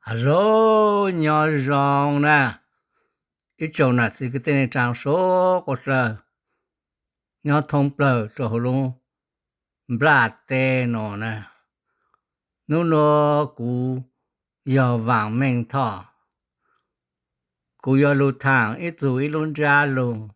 Alo, nhỏ rong nè, ít chỗ nè, thì cái tên trang số của trời, nhỏ thông bờ cho hồ luôn, bả tê nó nè, nó cú giờ vàng mình thọ, cú giờ lưu thang, ít dù ít luôn ra luôn,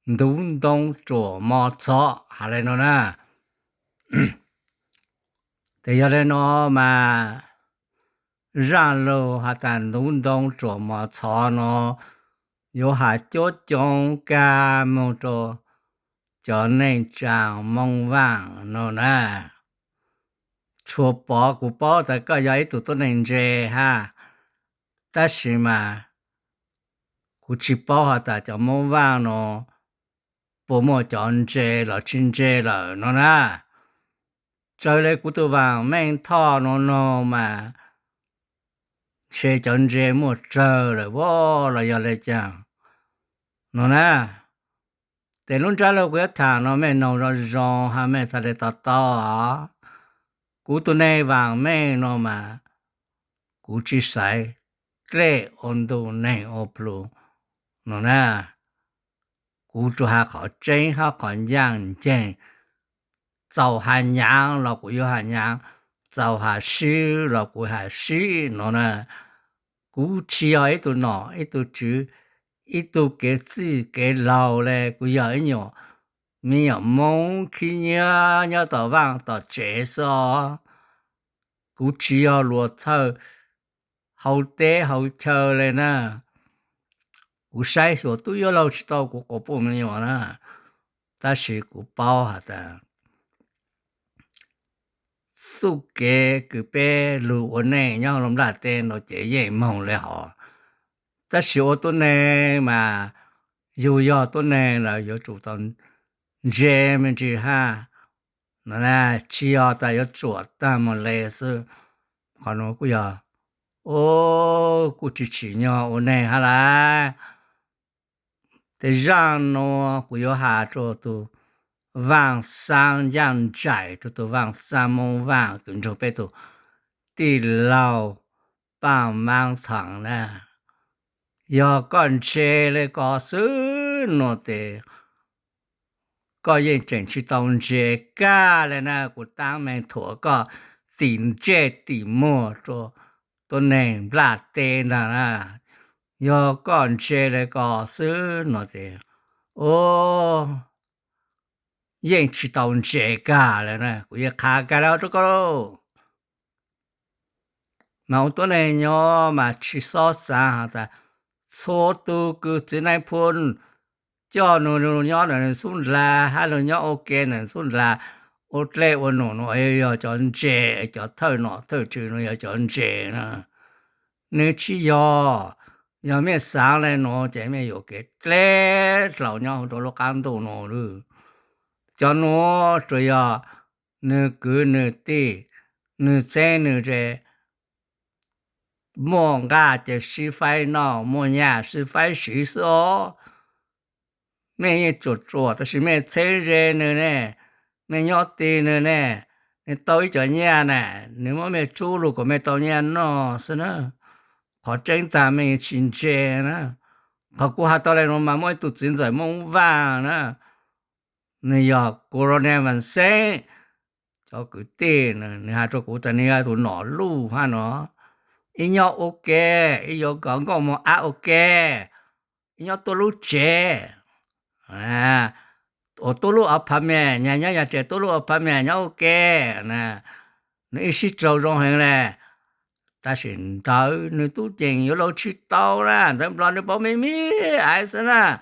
đúng đông chỗ mò chọ, hà lên nó nè, thì giờ lên nó mà ra lô hà tàn đúng đông chỗ mò chọ nó,有hà chốt trong ca mô tô, cho nên chàng mong vàng nó nè chùa bỏ của bỏ tại có giấy tụi tôi nên dễ ha ta chỉ mà của chỉ bỏ hả ta cho mong vàng nó bộ mô chọn dễ là chín dễ là nó nè trời lấy của tôi vàng men thọ nó mà sẽ chọn dễ một trời rồi bỏ là giờ lấy chàng nó nèแต่ลุงจ้าเราก็ถามเนาะแม่นอนรอหาแม่ทะเลต่อกูตัวในวางแม่นอนมากูจีใส่เกล้อนดูในอพลูนอนนะกูจะหาขอเจงหาขอย่างเจงเจ้าหายังเรากูอยู่หายังเจ้าหาซื้อเรากูหาซื้อนอนนะกูเชียร์ไอ้ตัวหนอไอ้ตัวจื้อไอ้ตัวเกจื้อเกเราเลยกูอยากไอ้หนอ mình ở mong khi nhớ tao vang tao chế sao cú chỉ ở lúa thơ hậu tế hậu chờ lên nè cú sai số tôi yêu lâu chỉ tao cú có bộ mình nhỏ nè ta chỉ cú bao hả ta su kế cứ bé lúa này nhau làm ra tên nó chế dễ mong lại họ ta chỉ ô tô này mà dù do tô này là do chủ tao dễ mình chỉ ha nó là chỉ ở tại ở chỗ ta mà lẽ sự còn nó cũng giờ ô cũng chỉ nhau ô này hà la thế rằng nó cũng có hà chỗ tu vàng sang giang trái chỗ tu vàng sang mông vàng cũng chỗ bé tu đi lâu bằng mang thẳng nè giờ con chơi lấy có sự nó thế có yên chỉnh chỉ tông chế cả là na của tăng mình thua có tiền chế tiền mua cho tôi nên là tiền là do con chế lại có sự nó thì ô yên chỉ tông chế cả là na của yên khá cả đâu cho có mà tôi này nhớ mà chỉ so sánh ta số tu cứ chỉ này phun cho nó nhỏ nó xuống là hay là nhỏ ok nó xuống là ô lệ ô nó ấy giờ chọn chế cho thơ nó thơ chữ nó giờ chọn chế nè nếu chỉ giờ mấy sáng này nó chỉ mấy有cái lệ lão nhau đó nó cảm động nó rồi cho nó rồi giờ nếu cứ nếu tì nếu chế nếu chế mong cả chỉ sư phải nó mong nhà sư phải sư số mẹ chuột ta chỉ mẹ chơi rê nữa nè mẹ nhót tì nữa nè mẹ tối cho nhà nè nếu mà mẹ chú lúc của mẹ tối nhà nó xin nữa họ tranh ta mẹ chín chè nè họ cũng hát tới nó mà mỗi tụt chín rồi mong vàng nè này giờ corona vẫn sẽ cho cứ tiền nè hát cho cụ ta nè tụi nó lu ha nó ý nhau ok ý nhau có một ok ý nhau tôi lu chè à ô tô lô ấp mẹ nhà trẻ tô lô ấp mẹ nhau ok nè nó ít xí trâu rong hàng nè ta xin tới nó tu tiền yếu lâu chỉ tao nè tao lo nó bảo mi ai xem nè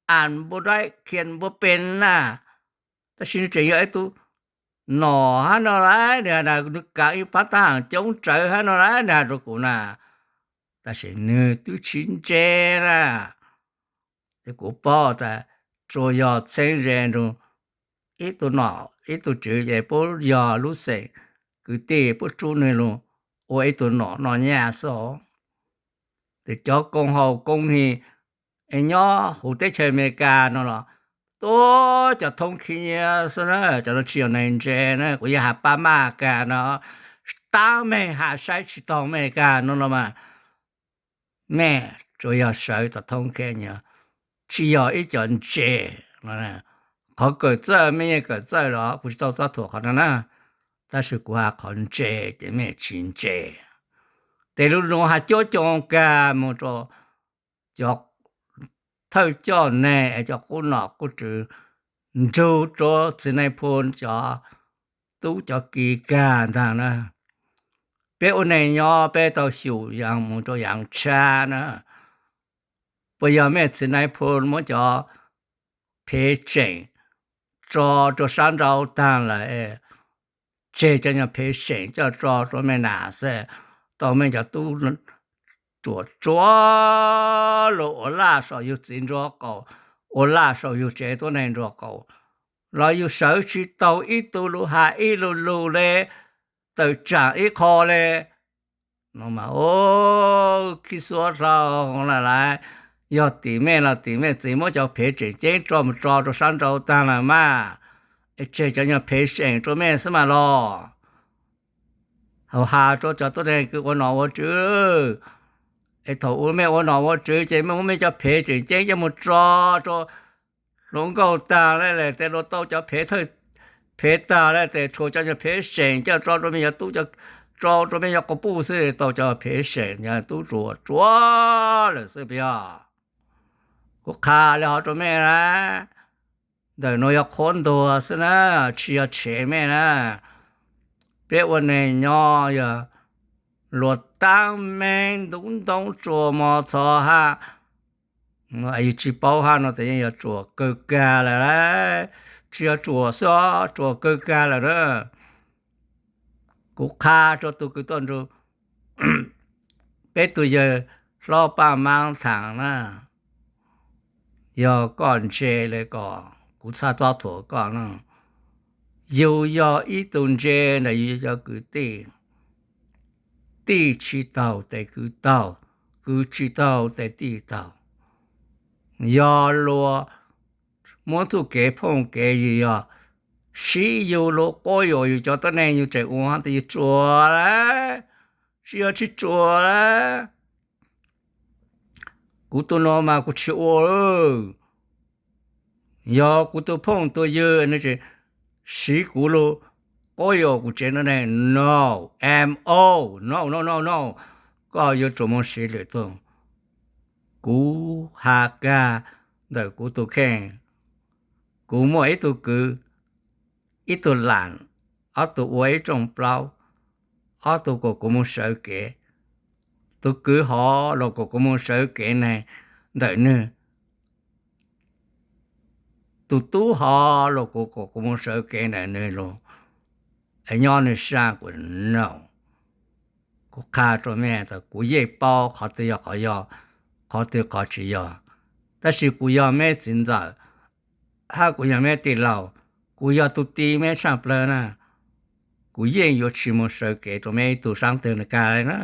ăn bữa đấy khiên bữa bên nè ta xin chuyện ấy tu nọ ha nó lại nè là cả ít phát hàng chống trời ha nó lại nè rồi cũng nè ta xin nữa tu chín chè nè thì cũng bỏ ta rồi giờ sinh ra rồi ít tuổi nọ ít tuổi chữ vậy bố giờ lúc sẽ cứ tê bố chú này luôn ôi ít tuổi nọ nhà số thì cho công hậu công thì anh nhớ hậu tết chơi mẹ ca nó là tôi cho thông khí nhá sao nó cho nó chiều này chơi nó của nhà ba ma cả nó 当妹还晒去当妹干弄了嘛妹主要手的通开呢只要一件节เขาเกิดเจอไม่เกิดเจอหรอกกูจะต้องถูกเขานะ但是กูหาคนเจแต่ไม่ชินเจแต่รู้ลงหาจ้จงกามันจะจอกเท่าจ้อแน่จะกูหนอกกูจือจูจ้สิในพูนจะตู้จะกีการทางนะเป้อุในยอเป้ต่อหิวอย่างมันจะอย่างชานะ不要咩สิในพูนมันจะเพจ做上朝当了这叫人陪审叫做说明哪些到面叫都能做了我拉手有真做高我拉手有这多能做高แล้วอยู่手去到一路路下一路路嘞到站一靠嘞那么去说上来要地面了地面怎么叫陪审真做不做着上朝当了嘛这叫人陪审做咩事嘛咯เขาหาตัวตัวนั้นคือว่าหนอว่าจื้อไอ้ถูแม่ว่าหนอว่าจื้อใจมันไม่จะเพจใจจะหมดจอหลงก็ตาแล้วแหละแต่เราต้องจะเพเธอเพตาแล้วแต่โชจะเพเสียงจะจอตัวไม่จะตู้จะจอตัวไม่จะก็ปูซิต้องจะเพเสียงจะตู้จัวเลยสิเปียก็คาแล้วตัวแม่นะเดี๋ยวน้อยคนตัวซินะเชียเฉแม่นะเปียวันนี้ย่อ落当面东东做么错哈我一直包下那等于要做够干了嘞只要做啥做够干了的กูค่าตัวตุกต้นตัวเป็ดตัวเยอะรอป้ามังทางนะยอก่อนเจเลยก่อนกูชาตัวถั่วก่อนนะ又要一顿节呢又要กูตี地知道得กู道กู知道得地道要落摸住给碰给要是有了过有叫到那有在我得做了是要去做了กูตัวน้อมากูชิโอ要กูตัว碰ตัวเยอะนั่นสิสีกูโลก็ยอกูเจนนั่น no mo no ก็ยอจมสีเลยตัวกูหากาเดี๋ยวกูตัวแข่งกูมั่วไอ้ตัวกูอีตัวหลานเอาตัวไว้จงเปล่าเอาตัวกูมั่วเสือเก๋ตัวกูหอแล้วกูมั่วเสือเก๋เนี่ยเดี๋ยวนึตู้หอแล้วกูมั่วเสือเก๋เนี่ยลงไอ้ย้อนนี่สร้างกู no กูฆ่าตัวแม่แต่กูเย่เป้าเขาตัวเขาเขาตัวเขาชิยอแต่是กู要แม่จริงจังถ้ากูยังไม่ติดเรากู要ตัวตีแม่上เปล่านะกูเย่有ชิมเสือเก๋ตัวแม่ตัว上เตือนกันเลยนะ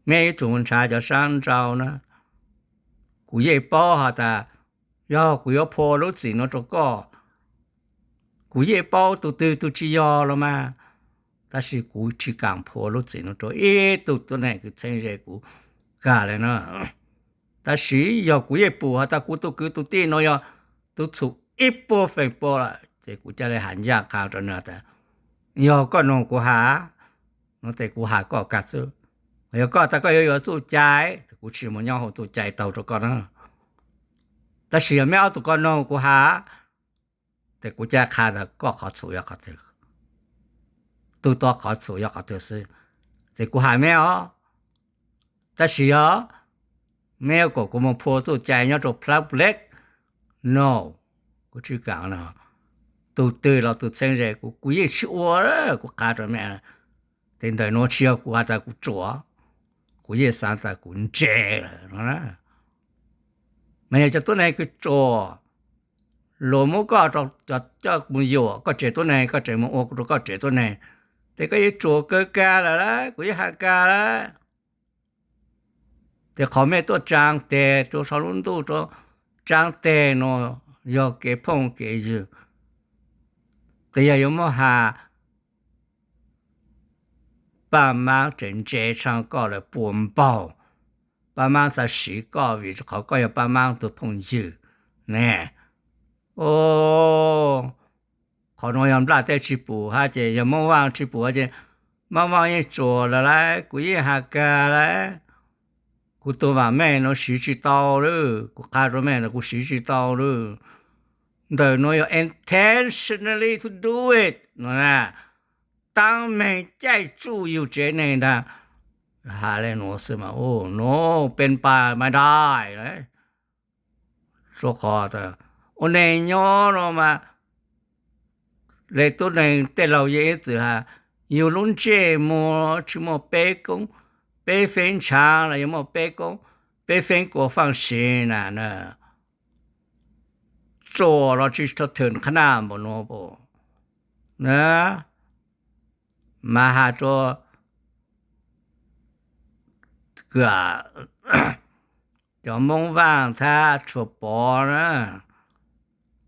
แม่จุนชาจะ上招นะกูเย่เป้าหาแต่กู要พอรู้สิเนาะตัวก็กูเย่เป้าตัวชิยอแล้วมา但是กู去讲破路子那做ตัวไหนคือเช่นเรกูกาเลยนะ但是要กู也不แต่กูตัวตีน้อยตัวสุอีปอเฟงปอละแต่กูจะเลยหันยากข่าวตัวนั้นแต่ยอก็นงกูหาแต่กูหาก็กัดซื้อยอก็แต่ก็ยอตู้ใจกูชิมยอตู้ใจเต่าตัวก็นะแต่是ไม่เอาตัวก็นงกูหาแต่กูจะขาดก็ขอสู้ยอก็เถอะ都多考出要考就是在古还没有但是没有个我们坡度在要做 public no 我去讲了都对了都承认我也去我了我看着面等到我去我在我做我也上在我接了没有这ตัวไหนคือ做โลมก็จะมึงอยู่ก็เจตัวไหนก็เจมึงโอ้ก็เจตัวไหนแต่ก็ยังจัวเกิดกาแล้วนะกูยังหากาแล้วแต่เขาไม่ตัวจางแต่ตัวสรุนตัวจางแต่เนาะยอเก็บพงเก็บอยู่แต่ยังไม่หา帮忙整这上搞了本包帮忙在洗搞位เขาก็要帮忙都朋友呢เขาน้อยยอมรับได้ชิปูฮะเจยังมองว่างชิปูเจมองว่างยังจัวละไลกูยังหากาละกูตัวว่าแม่เนาะ洗知道了กูคาดว่าแม่เนาะกู洗知道了แต่น้อย intentionally to do it นะ当没在注有这内的หาแล้วหนูสิมาโนเป็นไปไม่ได้เลยโซคอแต่ในย้อนมาเลยตัวในแต่เราเยอะสิฮะอยู่ลุ่นเจมัวชิมเปกงเปเฟนชางแล้วยังมัวเปกงเปเฟนกัวฟังเสียนะ做了就是ถึงขนาดบ่เนาะบ่นะมาหาตัวก็จะมองว่างถ้าชั่วปอนะ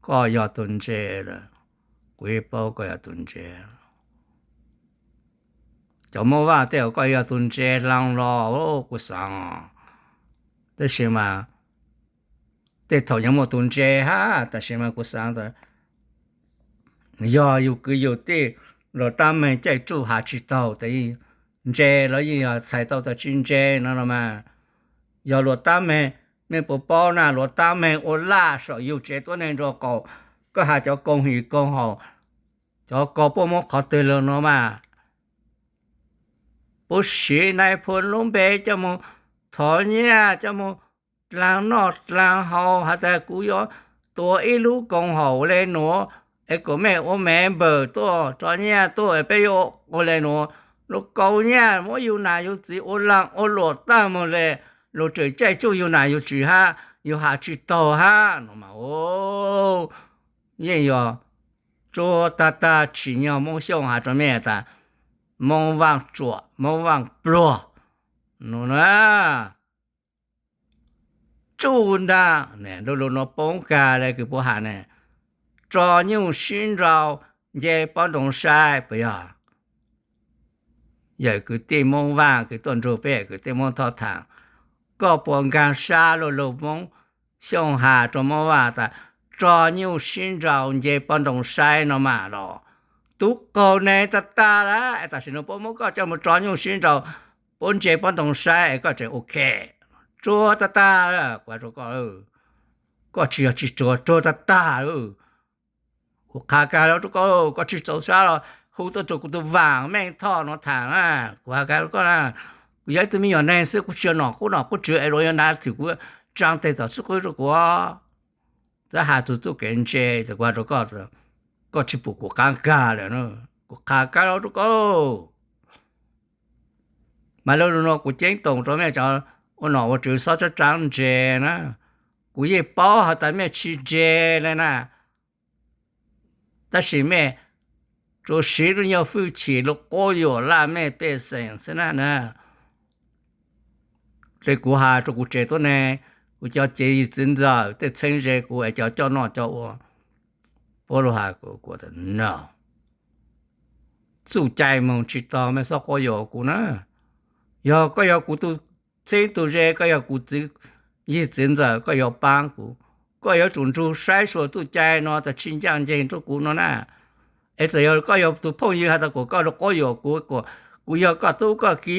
ก็อย่าตุนเจละกุยปอก็อย่าตุนเจจะมองว่างแต่ก็อย่าตุนเจลังรอกูสั่งแต่ใช่มั้ยแต่头ยังบ่ตุนเจฮะแต่ใช่มั้ยกูสั่งแต่อย่าอยู่คืออยู่ที่เราตามไม่ใจจู่หา知道的เจแล้วอย่าใส่到的真เจนั่นล่ะมาอย่าหลวดตามไม่ปป้อนะหลวดตามไม่โอล่าสอยู่เจตัวนั้นรอก็หาเจ้ากงหีกงเฮาเจ้าก็ปมขอเตือนแล้วเนาะมา不是ในพลลงไปจะมถอเนี่ยจะมหลังนอกหลังเฮาหาแต่กูยอตัวอีลูกงเฮาเลยเนาะไอ้ก็แม่โอแม่เบอร์ตัวตอนนี้ตัวไปโยโอเลยเนาะลูกเก่าเนี่ยบ่อยู่ไหนอยู่สิโอหลังโอหลดตามเลยลูกใจจู่อยู่ไหนอยู่จิฮะอยู่หาจิตอฮะเนาะมายังอยู่做大大起鸟梦想下做咩的梦望做梦望不喏啦做的呢ลูกๆป้องกาเลยคือบ่หาเนี่ย找牛寻找也帮动晒不要有个地梦望个端着背个地梦套堂ก็ป้องกันซาลูกๆมงส่งหาตัวมว่าแต่找牛寻找也帮动晒เนาะมา咯ทุกคนในตาละแต่สิเนาะบ่มก็จะมา找牛寻找ปนเจ帮动晒ก็จะโอเคจัวตาละกว่าก็只要去做ตากูคากาแล้วทุกก็去走下了好多做กูตัววางแม่งท่อเนาะทางกูคากาก็นะกูอยากจะมีอย่างนั้นสิกูเชื่อเนาะกูเจอไอ้โรยนาที่กูจังแต่ต่อสุกูรู้กูจะหาตัวเก่งเจแต่ว่าก็ชิบุกูคากาแล้วเนาะกูคากาแล้วทุกมาแล้วเนาะกูเจ๊งตรงตัวแม่จะเนาะว่าจะสอนจะจังเจนะกู也包好แต่แม่ชี้เจเลยนะ但是咩做事都要付钱了ก็อยู่ละแม่เป็นเสียงซะนะเลยกูหาตัวกูเจตัวแน่กูจะเจอีจินจ้าแต่เชิงเจกูไอ้เจ้านอเจ้าว่าบ่รู้หากูแต่ no สู้ใจมึง知道ไม่ซอกก็อยู่กูนะก็要กูตัวเชิงตัวเจก็要กู一จินจ้าก็要帮กูก็要种出筛说ตัวใจเนาะแต่ชินจังเจงตัวกูเนาะนะไอ้เสียก็要ตัวพ่ออยู่หาตัวกูก็要กู要ก็ตัวก็